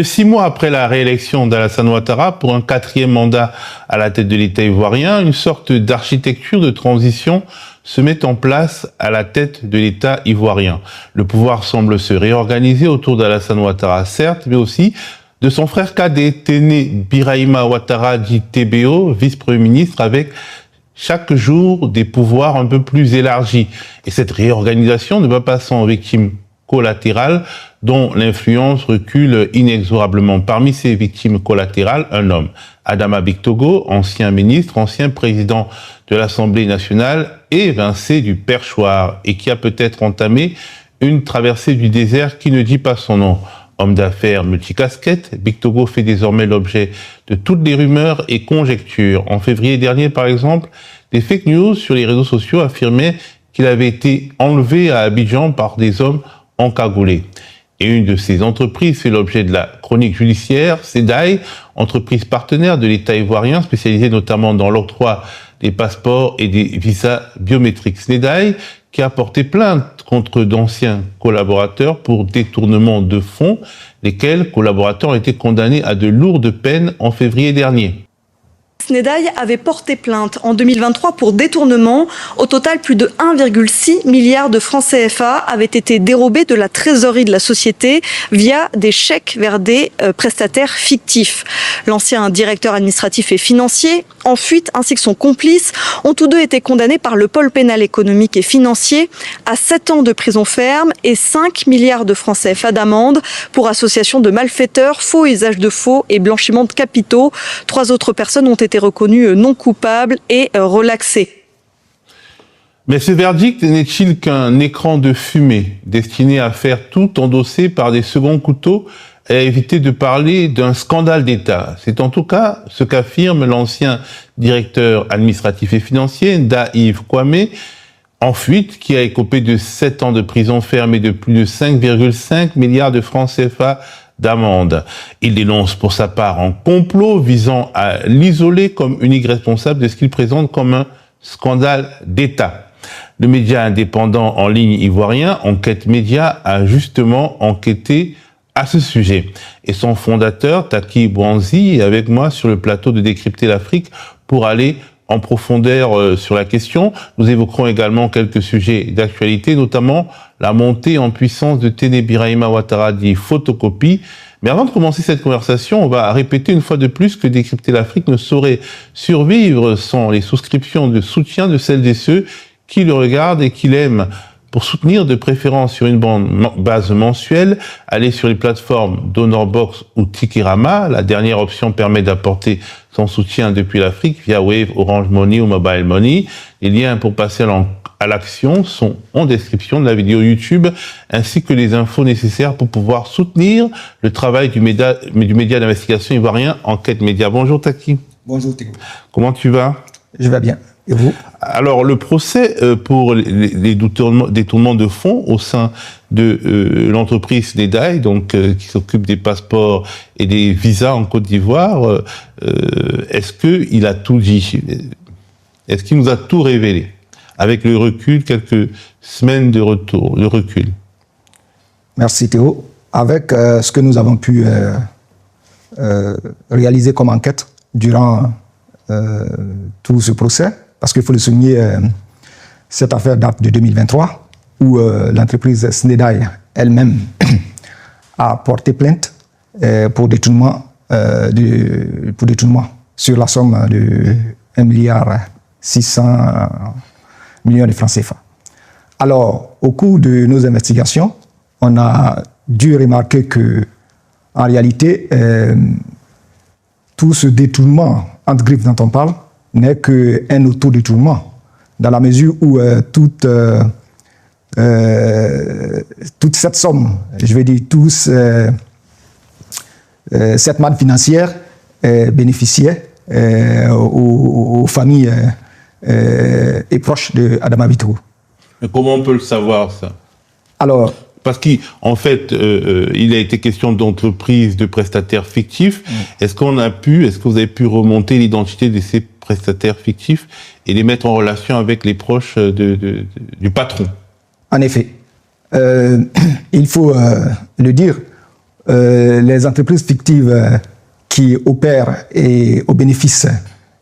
6 mois après la réélection d'Alassane Ouattara pour un 4e mandat à la tête de l'État ivoirien, une sorte d'architecture de transition se met en place à la tête de l'État ivoirien. Le pouvoir semble se réorganiser autour d'Alassane Ouattara, certes, mais aussi de son frère cadet, Téné Birahima Ouattara, dit TBO, vice-premier ministre, avec chaque jour des pouvoirs un peu plus élargis. Et cette réorganisation ne va pas sans victimes collatérales dont l'influence recule inexorablement. Parmi ces victimes collatérales, un homme, Adama Bictogo, ancien ministre, ancien président de l'Assemblée nationale, évincé du perchoir et qui a peut-être entamé une traversée du désert qui ne dit pas son nom. Homme d'affaires multicasquette, Bictogo fait désormais l'objet de toutes les rumeurs et conjectures. En février dernier, par exemple, des fake news sur les réseaux sociaux affirmaient qu'il avait été enlevé à Abidjan par des hommes encagoulés. Et une de ces entreprises fait l'objet de la chronique judiciaire, SEDAI, entreprise partenaire de l'État ivoirien, spécialisée notamment dans l'octroi des passeports et des visas biométriques. SEDAI, qui a porté plainte contre d'anciens collaborateurs pour détournement de fonds, lesquels collaborateurs ont été condamnés à de lourdes peines en février dernier. SNEDAI avait porté plainte en 2023 pour détournement. Au total, plus de 1,6 milliard de francs CFA avaient été dérobés de la trésorerie de la société via des chèques vers des prestataires fictifs. L'ancien directeur administratif et financier, en fuite, ainsi que son complice, ont tous deux été condamnés par le pôle pénal économique et financier à 7 ans de prison ferme et 5 milliards de francs CFA d'amende pour association de malfaiteurs, faux usage de faux et blanchiment de capitaux. 3 autres personnes ont été reconnues non coupables et relaxées. Mais ce verdict n'est-il qu'un écran de fumée destiné à faire tout endosser par des seconds couteaux et à éviter de parler d'un scandale d'État? C'est en tout cas ce qu'affirme l'ancien directeur administratif et financier, Nda-Yves Kwame, en fuite, qui a écopé de 7 ans de prison ferme et de plus de 5,5 milliards de francs CFA d'amende. Il dénonce pour sa part un complot visant à l'isoler comme unique responsable de ce qu'il présente comme un scandale d'État. Le média indépendant en ligne ivoirien, Enquête Média, a justement enquêté à ce sujet. Et son fondateur, Taki Bouanzi, est avec moi sur le plateau de Décrypter l'Afrique pour aller en profondeur sur la question. Nous évoquerons également quelques sujets d'actualité, notamment la montée en puissance de Téné Birahima Ouattara dit photocopie. Mais avant de commencer cette conversation, on va répéter une fois de plus que Décrypter l'Afrique ne saurait survivre sans les souscriptions de soutien de celles et ceux qui le regardent et qui l'aiment. Pour soutenir de préférence sur une base mensuelle, allez sur les plateformes DonorBox ou Tikirama. La dernière option permet d'apporter son soutien depuis l'Afrique via Wave, Orange Money ou Mobile Money. Les liens pour passer à l'action sont en description de la vidéo YouTube, ainsi que les infos nécessaires pour pouvoir soutenir le travail du média d'investigation ivoirien Enquête Média. Bonjour Taki. Bonjour Théo. Comment tu vas? Je vais bien. Et vous? Alors, le procès pour les détournements de fonds au sein de l'entreprise SNEDAI, donc qui s'occupe des passeports et des visas en Côte d'Ivoire, est-ce qu'il a tout dit? Est-ce qu'il nous a tout révélé? Avec le recul, quelques semaines de recul. Merci Théo. Avec ce que nous avons pu réaliser comme enquête durant tout ce procès, parce qu'il faut le souligner, cette affaire date de 2023, où l'entreprise SNEDAI elle-même a porté plainte pour détournement sur la somme de 1,6 milliard de francs CFA. Alors, au cours de nos investigations, on a dû remarquer que, en réalité, tout ce détournement, entre griffes dont on parle, n'est qu'un autodétournement, dans la mesure où toute cette somme, je vais dire, cette manne financière bénéficiait aux familles et proches d'Adama Bictogo. Mais comment on peut le savoir, ça? Alors, parce qu'en fait, il a été question d'entreprises, de prestataires fictifs. Est-ce que vous avez pu remonter l'identité de ces prestataires fictifs et les mettre en relation avec les proches du patron? En effet, il faut le dire, les entreprises fictives qui opèrent et au bénéfice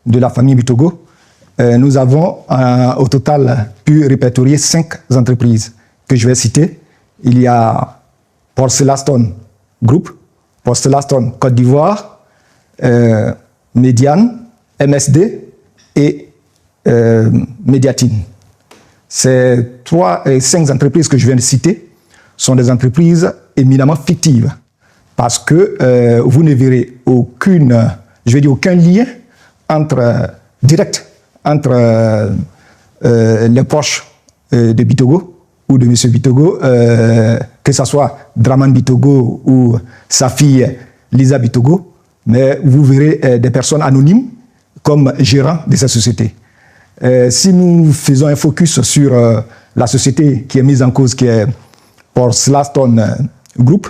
de la famille Bitogo, nous avons au total pu répertorier 5 entreprises que je vais citer. Il y a Porcelaston Group, Porcelaston Côte d'Ivoire, Médiane, MSD et Médiatine. Ces 5 entreprises que je viens de citer sont des entreprises éminemment fictives parce que vous ne verrez aucun lien direct entre les proches de Bitogo ou de M. Bitogo, que ce soit Draman Bitogo ou sa fille Lisa Bitogo, mais vous verrez des personnes anonymes comme gérants de cette société. Si nous faisons un focus sur la société qui est mise en cause, qui est Porcelaston Group,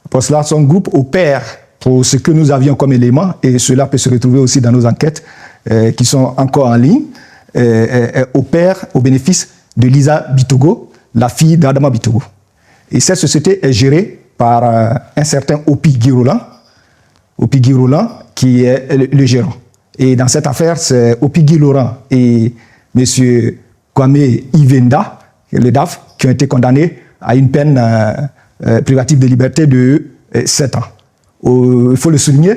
Porcelaston Group opère pour ce que nous avions comme élément, et cela peut se retrouver aussi dans nos enquêtes qui sont encore en ligne, opère au bénéfice de Lisa Bitogo, la fille d'Adama Bitogo. Et cette société est gérée par un certain Opi Guy Roland, qui est le gérant. Et dans cette affaire, c'est Opi Guy Laurent et M. Kwame Ivenda, le DAF, qui ont été condamnés à une peine privative de liberté de 7 ans. Il faut le souligner,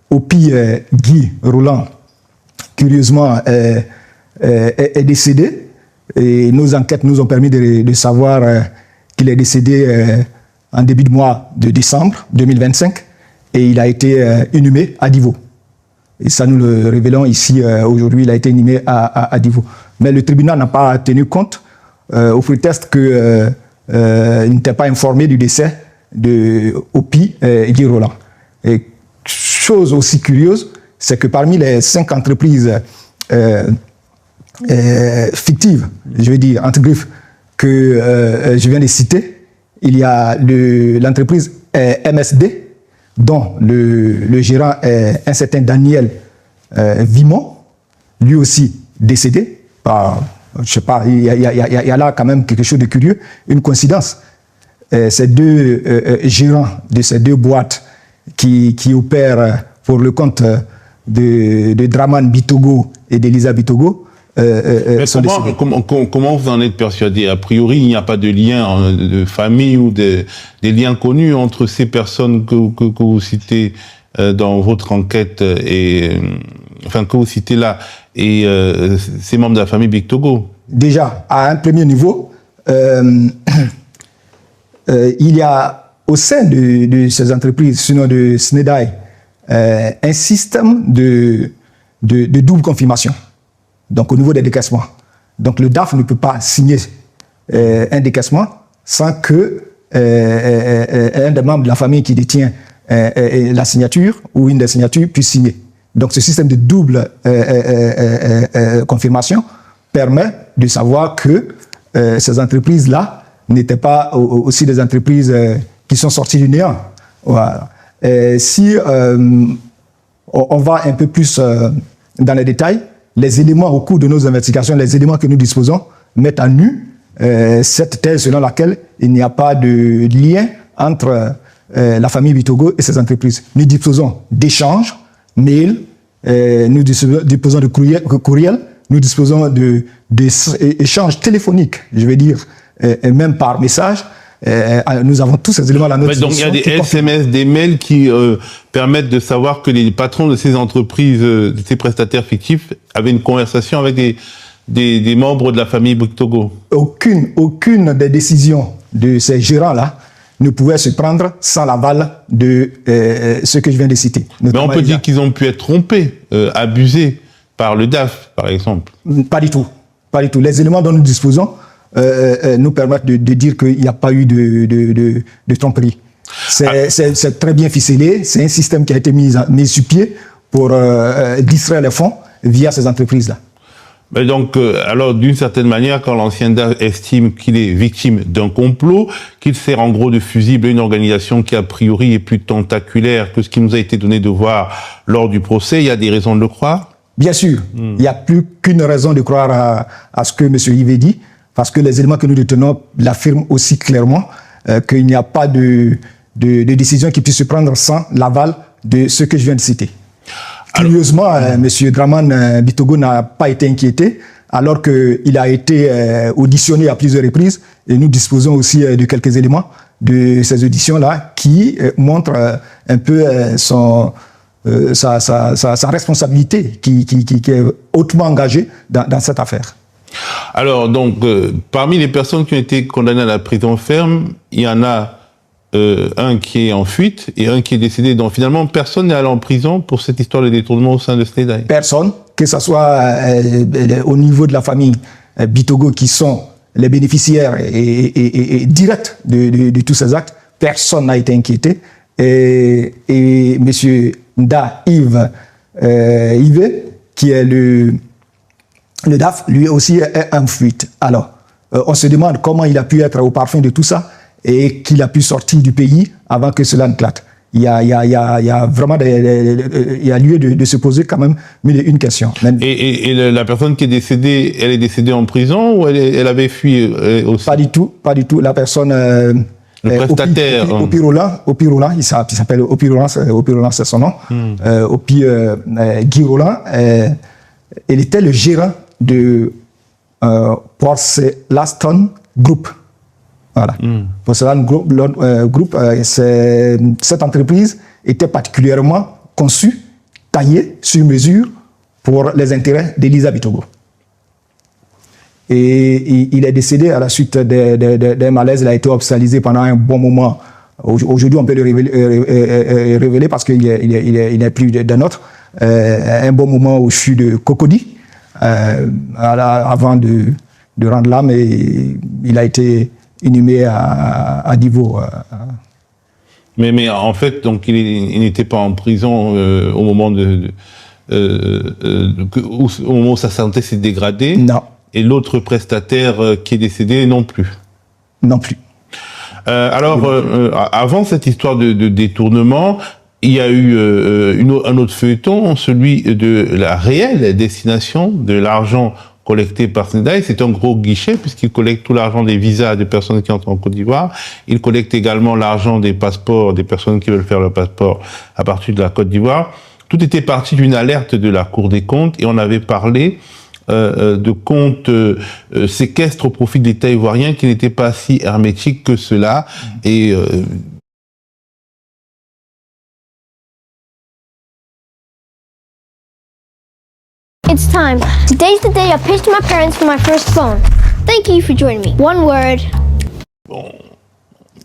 Opi Guy Roland, curieusement, est décédé. Et nos enquêtes nous ont permis de savoir qu'il est décédé en début de mois de décembre 2025 et il a été inhumé à Divo. Et ça, nous le révélons ici aujourd'hui, il a été inhumé à Divo. Mais le tribunal n'a pas tenu compte au prétexte qu'il n'était pas informé du décès de Opi Guy Roland. Et chose aussi curieuse, c'est que parmi les 5 entreprises fictives, je vais dire entre griffes, que je viens de citer, il y a l'entreprise MSD, dont le gérant est un certain Daniel Vimon, lui aussi décédé par, je sais pas, il y a là quand même quelque chose de curieux, une coïncidence. Ces 2 gérants de ces 2 boîtes qui opèrent pour le compte de Draman Bitogo et d'Elisa Bitogo, comment vous en êtes persuadé? A priori, il n'y a pas de lien de famille ou des liens connus entre ces personnes que vous citez dans votre enquête que vous citez là et ces membres de la famille Bitogo. Déjà, à un premier niveau, il y a au sein de ces entreprises, sinon de Snedai, un système de double confirmation. Donc, au niveau des décaissements. Donc, le DAF ne peut pas signer un décaissement sans que un des membres de la famille qui détient la signature ou une des signatures puisse signer. Donc, ce système de double confirmation permet de savoir que ces entreprises-là n'étaient pas aussi des entreprises qui sont sorties du néant. Voilà. Si on va un peu plus dans les détails, les éléments au cours de nos investigations, les éléments que nous disposons, mettent à nu cette thèse selon laquelle il n'y a pas de lien entre la famille Bitogo et ses entreprises. Nous disposons d'échanges, mails, nous disposons de courriels, nous disposons d'échanges téléphoniques, je vais dire, et même par message. Nous avons tous ces éléments à notre disposition. Donc il y a des SMS, des mails qui permettent de savoir que les patrons de ces entreprises, de ces prestataires fictifs, avaient une conversation avec des membres de la famille Bitogo. Aucune des décisions de ces gérants-là ne pouvait se prendre sans l'aval de ce que je viens de citer. Mais on peut dire qu'ils ont pu être trompés, abusés par le DAF, par exemple. Pas du tout. Pas du tout. Les éléments dont nous disposons nous permettent de dire qu'il n'y a pas eu de tromperie. C'est très bien ficelé. C'est un système qui a été mis sur pied pour distraire les fonds via ces entreprises-là. Mais donc, alors, d'une certaine manière, quand l'ancien DAF estime qu'il est victime d'un complot, qu'il sert en gros de fusible à une organisation qui, a priori, est plus tentaculaire que ce qui nous a été donné de voir lors du procès, il y a des raisons de le croire? Bien sûr. Il n'y a plus qu'une raison de croire à ce que M. Yves dit, parce que les éléments que nous détenons l'affirment aussi clairement qu'il n'y a pas de de décision qui puisse se prendre sans l'aval de ceux que je viens de citer. Curieusement, M. Dramane Bitogo n'a pas été inquiété, alors qu'il a été auditionné à plusieurs reprises, et nous disposons aussi de quelques éléments de ces auditions-là qui montrent un peu sa responsabilité qui est hautement engagée dans cette affaire. Alors, donc, parmi les personnes qui ont été condamnées à la prison ferme, il y en a un qui est en fuite et un qui est décédé. Donc, finalement, personne n'est allé en prison pour cette histoire de détournement au sein de SNEDAI. Personne, que ce soit au niveau de la famille Bitogo, qui sont les bénéficiaires et directs de tous ces actes, personne n'a été inquiété. Et M. Nda Yves, qui est le DAF, lui aussi est en fuite. Alors, on se demande comment il a pu être au parfum de tout ça et qu'il a pu sortir du pays avant que cela n'éclate. Il y a vraiment il y a lieu de se poser quand même une question. Et la personne qui est décédée, elle est décédée en prison ou elle avait fui aussi? Pas du tout. La personne... le prestataire. Opi Roland, il s'appelle Opi Roland, c'est son nom. Opi Guy Roland, il était le gérant de Porcelaston Group. Voilà. Porcelaston Group, cette entreprise était particulièrement conçue, taillée sur mesure pour les intérêts d'Elisa Bitogo. Et il est décédé à la suite d'un malaise. Il a été hospitalisé pendant un bon moment. Aujourd'hui, on peut le révéler parce qu'il n'est plus d'un autre. Un bon moment au CHU de Cocody, avant de rendre l'âme, et il a été inhumé à Divo. Mais en fait, donc il n'était pas en prison au moment où sa santé s'est dégradée. Non. Et l'autre prestataire qui est décédé non plus. Non plus. Avant cette histoire de détournement, il y a eu un autre feuilleton, celui de la réelle destination de l'argent collecté par SNEDAI. C'est un gros guichet puisqu'il collecte tout l'argent des visas des personnes qui entrent en Côte d'Ivoire. Il collecte également l'argent des passeports des personnes qui veulent faire leur passeport à partir de la Côte d'Ivoire. Tout était parti d'une alerte de la Cour des comptes et on avait parlé de comptes séquestres au profit de l'État ivoirien qui n'étaient pas si hermétiques que cela. Et It's time. Today's the day I pitched my parents for my first phone. Thank you for joining me. One word. Bon,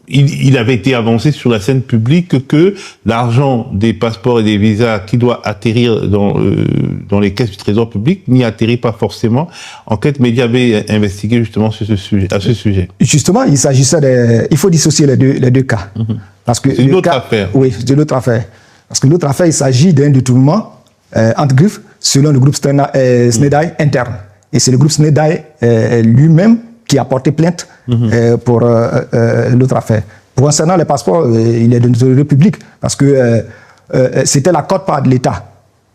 il avait été avancé sur la scène publique que l'argent des passeports et des visas qui doit atterrir dans les caisses du Trésor public n'y atterrit pas forcément. Enquête Média avait investigué justement à ce sujet. Justement, il s'agissait il faut dissocier les deux cas. Parce que c'est une autre affaire. Oui, c'est une autre affaire. Parce que l'autre affaire, il s'agit d'un détournement entre griffes selon le groupe SNEDAI interne. Et c'est le groupe SNEDAI lui-même qui a porté plainte pour l'autre affaire. Concernant les passeports, il est de notre République parce que c'était la quote-part de l'État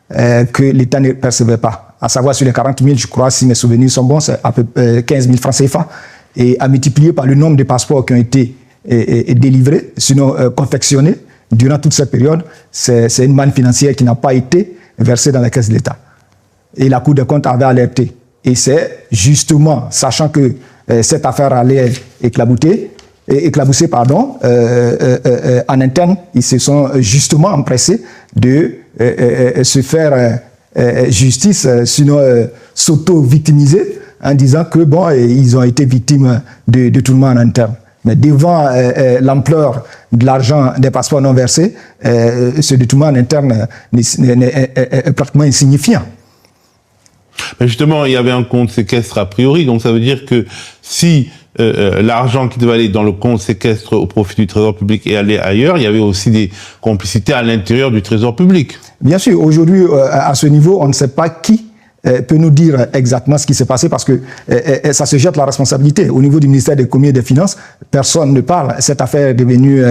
que l'État ne percevait pas. À savoir sur les 40 000, je crois, si mes souvenirs sont bons, c'est à peu près 15 000 francs CFA. Et à multiplier par le nombre de passeports qui ont été délivrés, sinon confectionnés, durant toute cette période, c'est une manne financière qui n'a pas été versée dans la caisse de l'État. Et la Cour des comptes avait alerté. Et c'est justement, sachant que cette affaire allait éclabousser, en interne, ils se sont justement empressés de se faire justice, sinon s'auto-victimiser, en disant que bon, ils ont été victimes de détournement en interne. Mais devant l'ampleur de l'argent des passeports non versés, ce détournement en interne est pratiquement insignifiant. Mais justement, il y avait un compte séquestre a priori, donc ça veut dire que si l'argent qui devait aller dans le compte séquestre au profit du Trésor public est allé ailleurs, il y avait aussi des complicités à l'intérieur du Trésor public. Bien sûr, aujourd'hui, à ce niveau, on ne sait pas qui peut nous dire exactement ce qui s'est passé parce que ça se jette la responsabilité. Au niveau du ministère de l'économie et des finances, personne ne parle. Cette affaire est devenue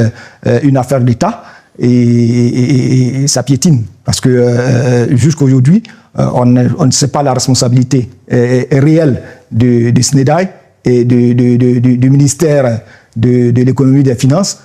une affaire d'État et ça piétine parce que jusqu'à aujourd'hui, on ne sait pas la responsabilité réelle de SNEDAI et du ministère de l'économie et des finances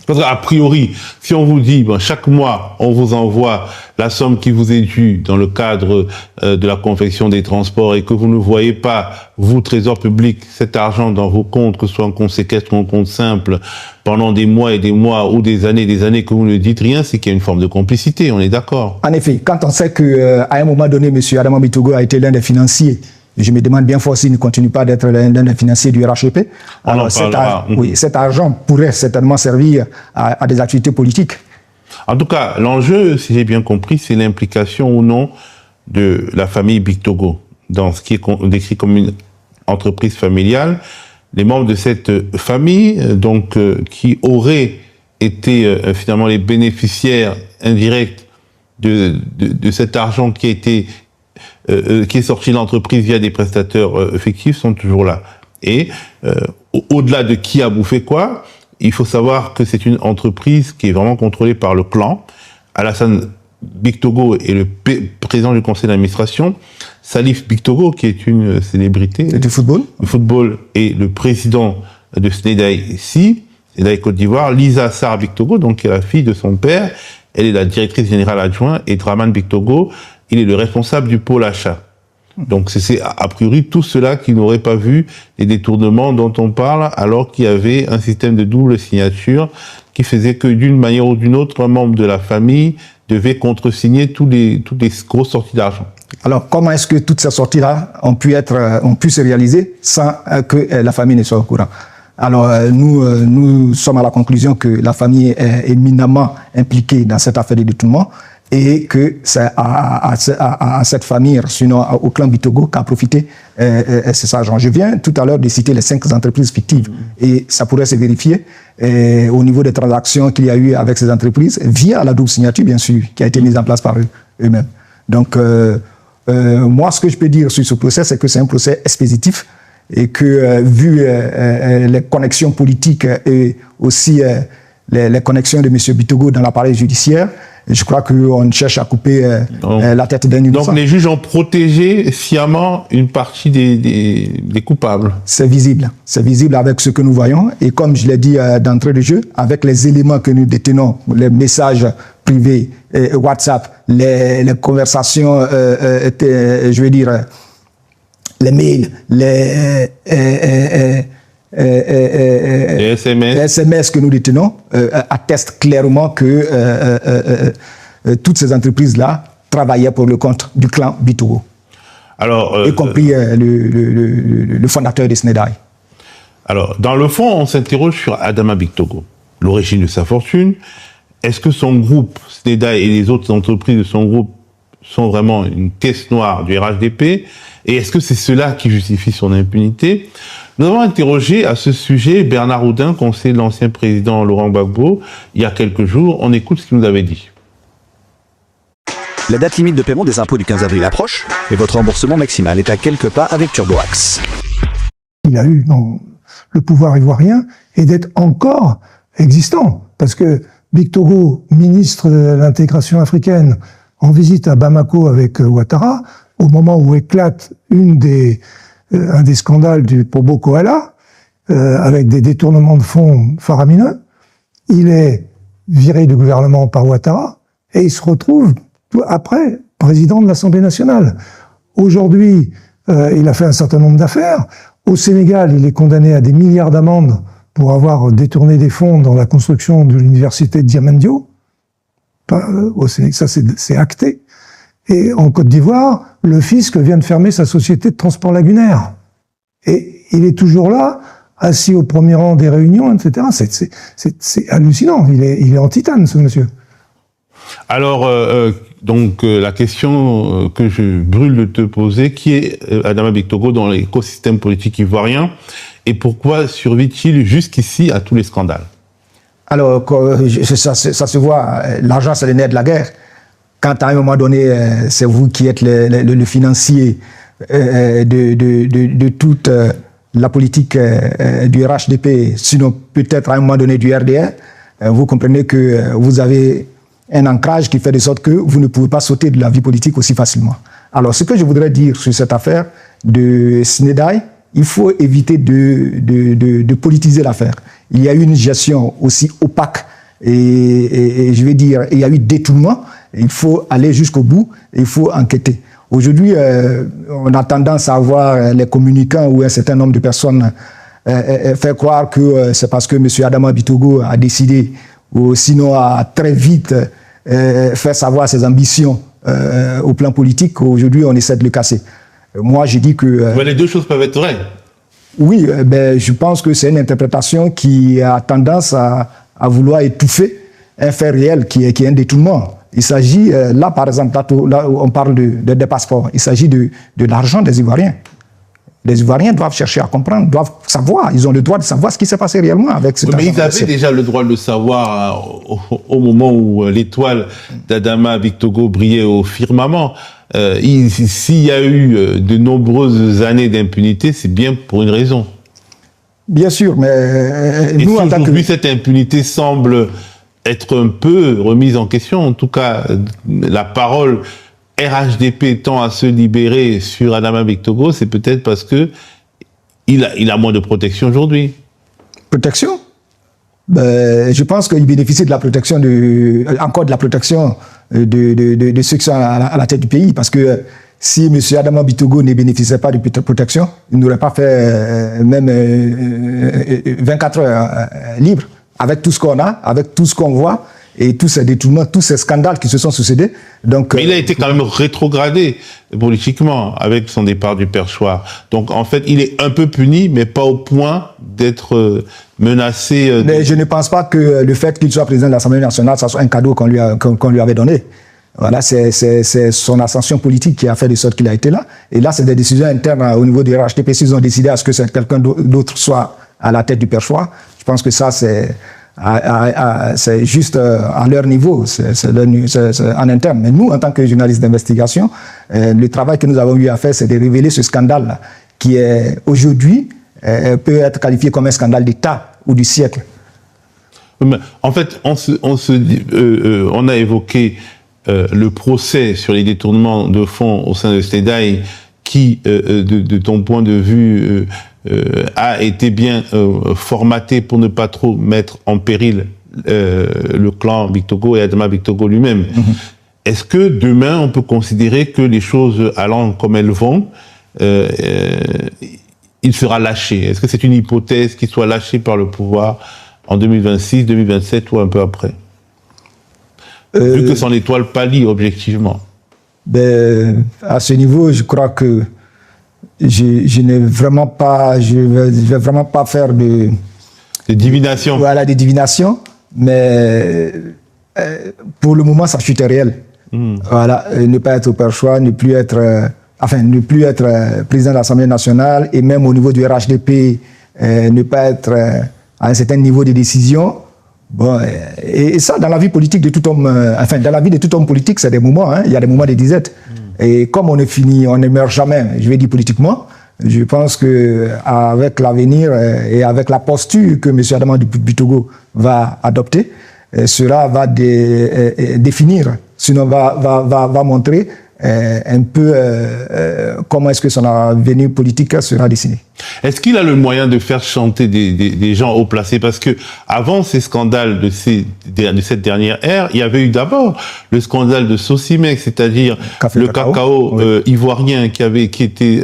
Parce qu'a priori, si on vous dit, chaque mois, on vous envoie la somme qui vous est due dans le cadre de la confection des transports et que vous ne voyez pas, vous, Trésor public, cet argent dans vos comptes, que ce soit en compte séquestre ou en compte simple, pendant des mois et des mois ou des années que vous ne dites rien, c'est qu'il y a une forme de complicité, on est d'accord. En effet, quand on sait qu'à un moment donné, M. Adama Bitogo a été l'un des financiers, je me demande bien fort s'il ne continue pas d'être l'un des financiers du RHDP. Alors cet argent pourrait certainement servir à des activités politiques. En tout cas, l'enjeu, si j'ai bien compris, c'est l'implication ou non de la famille Bictogo dans ce qui est décrit comme une entreprise familiale. Les membres de cette famille, donc, qui auraient été finalement les bénéficiaires indirects de cet argent qui a été qui est sorti de l'entreprise via des prestataires fictifs, sont toujours là. Et au-delà de qui a bouffé quoi, il faut savoir que c'est une entreprise qui est vraiment contrôlée par le clan. Alassane Bictogo est le président du conseil d'administration. Salif Bictogo, qui est une célébrité du football, est le président de Sénédaï Côte d'Ivoire. Lisa Sarr Bictogo, donc qui est la fille de son père, elle est la directrice générale adjointe, et Draman Bictogo, il est le responsable du pôle achat. Donc c'est a priori tout cela qui n'aurait pas vu les détournements dont on parle, alors qu'il y avait un système de double signature qui faisait que d'une manière ou d'une autre, un membre de la famille devait contresigner toutes les grosses sorties d'argent. Alors comment est-ce que toutes ces sorties-là ont pu se réaliser sans que la famille ne soit au courant? Alors nous sommes à la conclusion que la famille est éminemment impliquée dans cette affaire de détournement, et que c'est à cette famille, sinon au clan Bitogo, qu'a profité cet argent. Je viens tout à l'heure de citer les 5 entreprises fictives, et ça pourrait se vérifier au niveau des transactions qu'il y a eu avec ces entreprises, via la double signature, bien sûr, qui a été mise en place par eux-mêmes. Donc, moi, ce que je peux dire sur ce procès, c'est que c'est un procès expéditif, et que, vu les connexions politiques et aussi les connexions de M. Bitogo dans l'appareil judiciaire, je crois qu'on cherche à couper la tête d'un innocent. Donc les juges ont protégé sciemment une partie des coupables. C'est visible avec ce que nous voyons. Et comme je l'ai dit d'entrée de jeu, avec les éléments que nous détenons, les messages privés, WhatsApp, les conversations, je veux dire, les mails, les SMS que nous détenons attestent clairement que toutes ces entreprises-là travaillaient pour le compte du clan Bitogo. Alors, y compris le fondateur de Sénédaï. Alors, dans le fond, on s'interroge sur Adama Bictogo, l'origine de sa fortune. Est-ce que son groupe, Sénédaï et les autres entreprises de son groupe sont vraiment une caisse noire du RHDP? Et est-ce que c'est cela qui justifie son impunité? Nous avons interrogé à ce sujet Bernard Oudin, conseiller de l'ancien président Laurent Gbagbo, il y a quelques jours. On écoute ce qu'il nous avait dit. La date limite de paiement des impôts du 15 avril approche et votre remboursement maximal est à quelques pas avec TurboAx. Il a eu le pouvoir ivoirien et d'être encore existant, parce que Bictogo, ministre de l'intégration africaine, en visite à Bamako avec Ouattara, au moment où éclate un des scandales pour Boko Haram, avec des détournements de fonds faramineux, il est viré du gouvernement par Ouattara et il se retrouve après président de l'Assemblée nationale. Aujourd'hui, il a fait un certain nombre d'affaires. Au Sénégal, il est condamné à des milliards d'amendes pour avoir détourné des fonds dans la construction de l'université de Diamniadio. Au Sénégal, ça c'est acté. Et en Côte d'Ivoire, le fisc vient de fermer sa société de transport lagunaire. Et il est toujours là, assis au premier rang des réunions, etc. C'est hallucinant. Il est en titane, ce monsieur. Alors, la question que je brûle de te poser, qui est Adama Bictogo dans l'écosystème politique ivoirien et pourquoi survit-il jusqu'ici à tous les scandales? Alors, ça se voit, l'argent c'est le nerf de la guerre. Quand à un moment donné, c'est vous qui êtes le financier de toute la politique du RHDP, sinon peut-être à un moment donné du RDR, vous comprenez que vous avez un ancrage qui fait de sorte que vous ne pouvez pas sauter de la vie politique aussi facilement. Alors, ce que je voudrais dire sur cette affaire de Sénédaï, il faut éviter de politiser l'affaire. Il y a eu une gestion aussi opaque et je vais dire, il y a eu détournement. Il faut aller jusqu'au bout, il faut enquêter. Aujourd'hui, on a tendance à voir les communicants ou un certain nombre de personnes faire croire que c'est parce que M. Adama Bitogo a décidé, ou sinon a très vite fait savoir ses ambitions au plan politique, qu'aujourd'hui on essaie de le casser. Moi, je dis que... Mais les deux choses peuvent être vraies. Oui, je pense que c'est une interprétation qui a tendance à vouloir étouffer un fait réel qui est un détournement. Il s'agit, là par exemple, là où on parle des passeports, il s'agit de l'argent des Ivoiriens. Les Ivoiriens doivent chercher à comprendre, doivent savoir, ils ont le droit de savoir ce qui s'est passé réellement avec cet argent. Mais ils avaient déjà le droit de le savoir au moment où l'étoile d'Adama Bictogo brillait au firmament. S'il y a eu de nombreuses années d'impunité, c'est bien pour une raison. Bien sûr, mais nous, en tant que... aujourd'hui, cette impunité semble être un peu remise en question. En tout cas, la parole RHDP tend à se libérer sur Adama Bictogo, c'est peut-être parce que il a moins de protection aujourd'hui. Protection ? Je pense qu'il bénéficie de la protection, encore de la protection de ceux qui sont à la tête du pays, parce que si M. Adama Bictogo ne bénéficiait pas de protection, il n'aurait pas fait même 24 heures libres. Avec tout ce qu'on a, avec tout ce qu'on voit, et tous ces détournements, tous ces scandales qui se sont succédés. Donc, mais il a été quand même rétrogradé politiquement avec son départ du perchoir. Donc en fait, il est un peu puni, mais pas au point d'être menacé. Mais je ne pense pas que le fait qu'il soit président de l'Assemblée nationale, ça soit un cadeau qu'on lui avait donné. Voilà, c'est son ascension politique qui a fait de sorte qu'il a été là. Et là, c'est des décisions internes au niveau du RHDP. S'ils ont décidé à ce que quelqu'un d'autre soit à la tête du perchoir, je pense que ça, c'est juste à leur niveau, c'est en interne. Mais nous, en tant que journalistes d'investigation, le travail que nous avons eu à faire, c'est de révéler ce scandale-là, qui est aujourd'hui peut être qualifié comme un scandale d'État ou du siècle. En fait, on a évoqué le procès sur les détournements de fonds au sein de STEDAI, qui, de ton point de vue, a été bien formaté pour ne pas trop mettre en péril le clan Bictogo et Adama Bictogo lui-même. Mm-hmm. Est-ce que demain, on peut considérer que les choses allant comme elles vont, il sera lâché? Est-ce que c'est une hypothèse qu'il soit lâché par le pouvoir en 2026, 2027 ou un peu après? Vu que son étoile pâlit objectivement. À ce niveau, je crois que je n'ai vraiment pas, je vais vraiment pas faire de divination. Voilà, des divinations, mais pour le moment, sa chute est réelle. Voilà, ne pas être au perchoir, ne plus être président de l'Assemblée nationale, et même au niveau du RHDP, ne pas être à un certain niveau de décision. Bon, et ça, dans la vie politique de tout homme, dans la vie de tout homme politique, c'est des moments, hein, il y a des moments de disette. Et comme on ne meurt jamais, je vais dire politiquement, je pense que avec l'avenir et avec la posture que M. Adama Bictogo va adopter, cela va définir, sinon va montrer un peu comment est-ce que son avenir politique sera dessiné. Est-ce qu'il a le moyen de faire chanter des gens haut placés? Parce que avant ces scandales de cette dernière ère, il y avait eu d'abord le scandale de Sosimex, c'est-à-dire le cacao ivoirien qui était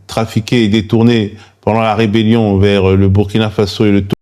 trafiqué et détourné pendant la rébellion vers le Burkina Faso et le Togo.